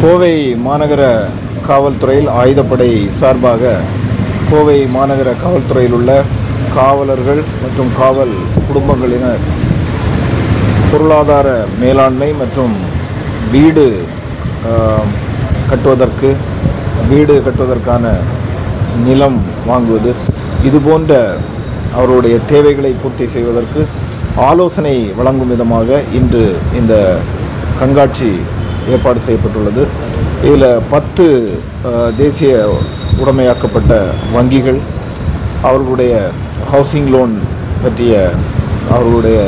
கோவை மாநகர காவல்துறையில் ஆயுதப்படை சார்பாக கோவை மாநகர காவல்துறையில் உள்ள காவலர்கள் மற்றும் காவல் குடும்பங்களினர் பொருளாதார மேலாண்மை மற்றும் வீடு கட்டுவதற்கான நிலம் வாங்குவது இதுபோன்ற அவருடைய தேவைகளை பூர்த்தி செய்வதற்கு ஆலோசனை வழங்கும் விதமாக இன்று இந்த கண்காட்சி ஏற்பாடு செய்யப்பட்டுள்ளது. இதில் 10 தேசிய உடைமையாக்கப்பட்ட வங்கிகள் அவர்களுடைய ஹவுசிங் லோன் பற்றிய அவர்களுடைய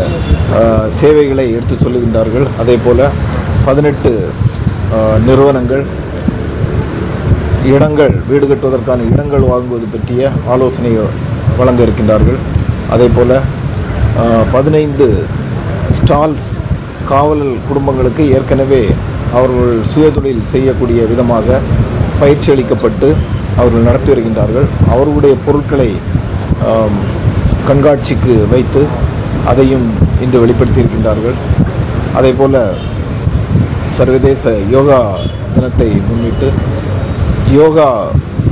சேவைகளை எடுத்து சொல்லுகின்றார்கள். அதே போல் 18 நிறுவனங்கள் வீடு கட்டுவதற்கான இடங்கள் வாங்குவது பற்றிய ஆலோசனை வழங்க இருக்கின்றார்கள். அதே போல் 15 ஸ்டால்ஸ் காவல் குடும்பங்களுக்கு ஏற்கனவே அவர்கள் சுயதொழில் செய்யக்கூடிய விதமாக பயிற்சி அளிக்கப்பட்டு அவர்கள் நடத்தி வருகின்றார்கள். அவர்களுடைய பொருட்களை கண்காட்சிக்கு வைத்து அதையும் இன்று வெளிப்படுத்தியிருக்கின்றார்கள். அதே போல் சர்வதேச யோகா தினத்தை முன்னிட்டு யோகா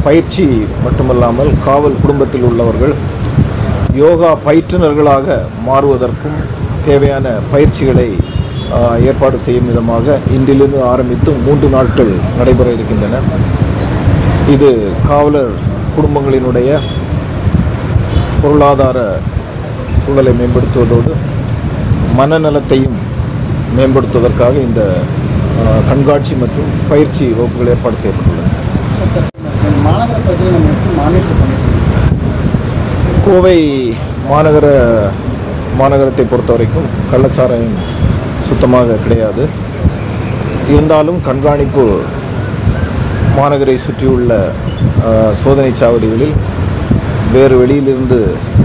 பயிற்சி மட்டுமல்லாமல் காவல் குடும்பத்தில் உள்ளவர்கள் யோகா பயிற்றுனர்களாக மாறுவதற்கும் தேவையான பயிற்சிகளை ஏற்பாடு செய்யும் விதமாக இன்றிலிருந்து ஆரம்பித்து 3 நாட்கள் நடைபெற இருக்கின்றன. இது காவலர் குடும்பங்களினுடைய பொருளாதார சூழலை மேம்படுத்துவதோடு மனநலத்தையும் மேம்படுத்துவதற்காக இந்த கண்காட்சி மற்றும் பயிற்சி வகுப்புகள் ஏற்பாடு செய்யப்பட்டுள்ளன. கோவை மாநகரத்தை பொறுத்த வரைக்கும் கள்ளச்சாராயம் சுத்தமாக கிடையாது. இருந்தாலும் கண்காணிப்பு மாநகரை சுற்றியுள்ள சோதனை சாவடிகளில் வேறு வெளியிலிருந்து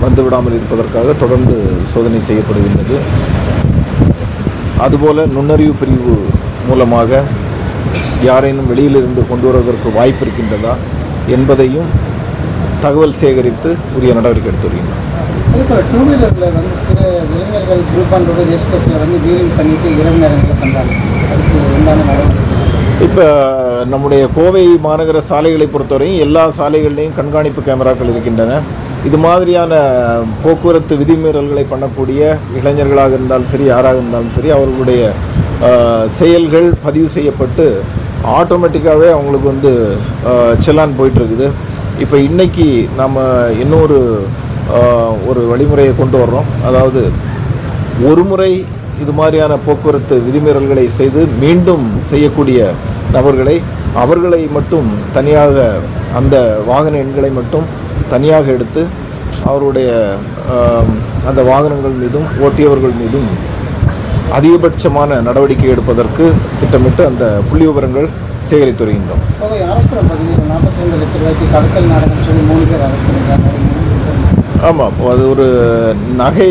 வந்துவிடாமல் இருப்பதற்காக தொடர்ந்து சோதனை செய்யப்படுகின்றது. அதுபோல் நுண்ணறிவு பிரிவு மூலமாக யாரேனும் வெளியிலிருந்து கொண்டு வருவதற்கு வாய்ப்பு இருக்கின்றதா என்பதையும் தகவல் சேகரித்து உரிய நடவடிக்கை எடுத்து வருகின்றனர். அதுபோல் 2 வீலரில் சில இளைஞர்கள் குரூப் அண்ட் ரேஸ் கோர்ஸில் வீலிங் பண்ணிட்டு இரவு நேரங்களில் பண்ணுறாங்க. அதுக்கு உண்டான நடவடிக்கை இப்போ நம்முடைய கோவை மாநகர சாலைகளை பொறுத்தவரையும் எல்லா சாலைகள்லேயும் கண்காணிப்பு கேமராக்கள் இருக்கின்றன. இது மாதிரியான போக்குவரத்து விதிமீறல்களை பண்ணக்கூடிய இளைஞர்களாக இருந்தாலும் சரி, யாராக இருந்தாலும் சரி, அவர்களுடைய செயல்கள் பதிவு செய்யப்பட்டு ஆட்டோமேட்டிக்காகவே அவங்களுக்கு செல்லான் போயிட்டுருக்குது. இப்போ இன்றைக்கி நம்ம இன்னொரு வழிமுறையை கொண்டு வர்றோம். அதாவது ஒரு முறை இது மாதிரியான போக்குவரத்து விதிமீறல்களை செய்து மீண்டும் செய்யக்கூடிய அவர்களை மட்டும் தனியாக அந்த வாகன எண்களை மட்டும் தனியாக எடுத்து அவருடைய அந்த வாகனங்கள் மீதும் ஓட்டியவர்கள் மீதும் அதிகபட்சமான நடவடிக்கை எடுப்பதற்கு திட்டமிட்டு அந்த புள்ளி விவரங்கள் சேகரித்து வருகின்றோம். ஆமாம், அது ஒரு நகை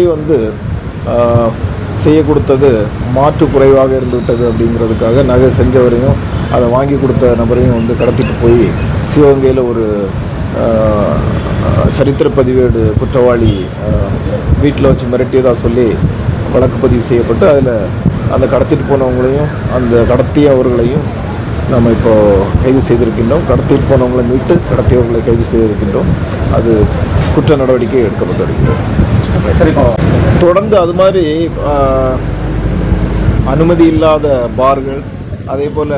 செய்ய கொடுத்தது மாற்று குறைவாக இருந்துவிட்டது அப்படிங்கிறதுக்காக நகை செஞ்சவரையும் அதை வாங்கி கொடுத்த நபரையும் கடத்திட்டு போய் சிவகங்கையில் ஒரு சரித்திர பதிவேடு குற்றவாளி வீட்டில் வச்சு மிரட்டியதாக சொல்லி வழக்கு பதிவு செய்யப்பட்டு அதில் அந்த கடத்திட்டு போனவங்களையும் அந்த கடத்தியவர்களையும் நம்ம இப்போது கைது செய்திருக்கின்றோம். கடத்திட்டு போனவங்களை மீட்டு கடத்தியவர்களை கைது செய்திருக்கின்றோம். அது குற்ற நடவடிக்கை எடுக்கப்பட்டு வருகின்றோம். தொடர்ந்து அது மாதிரி அனுமதி இல்லாத பார்கள், அதே போல்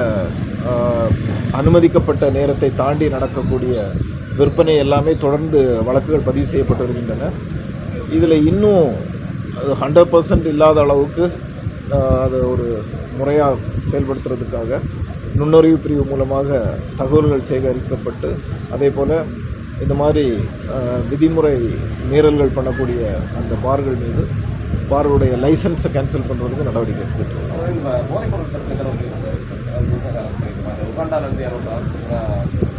அனுமதிக்கப்பட்ட நேரத்தை தாண்டி நடக்கக்கூடிய விற்பனை எல்லாமே தொடர்ந்து வழக்குகள் பதிவு செய்யப்பட்டு வருகின்றன. இதில் இன்னும் அது 100% இல்லாத அளவுக்கு அதை ஒரு முறையாக செயல்படுத்துறதுக்காக நுண்ணறிவு பிரிவு மூலமாக தகவல்கள் சேகரிக்கப்பட்டு அதே போல் இந்த மாதிரி விதிமுறை மீறல்கள் பண்ணக்கூடிய அந்த பார்கள் மீது பாருடைய லைசன்ஸை கேன்சல் பண்ணுறதுக்கு நடவடிக்கை எடுத்துகிட்டு இருக்கோம்.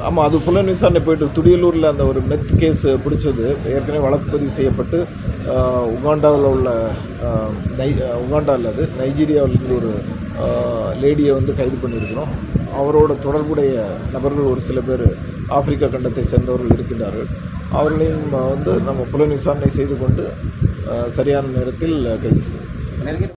ஆமாம், அது புலன் விசாரணை போயிட்டு துடியலூரில் அந்த ஒரு மெத் கேஸ் பிடிச்சது ஏற்கனவே வழக்கு பதிவு செய்யப்பட்டு உகாண்டாவில் உள்ள உகாண்டாவில் அது நைஜீரியாவிலிருந்து ஒரு லேடியை கைது பண்ணியிருக்கிறோம். அவரோட தொடர்புடைய நபர்கள் ஒரு சில பேர் ஆப்பிரிக்கா கண்டத்தை சேர்ந்தவர்கள் இருக்கின்றார்கள். அவர்களையும் நம்ம புலன் விசாரணை செய்து கொண்டு சரியான நேரத்தில் கைது செய்யும்.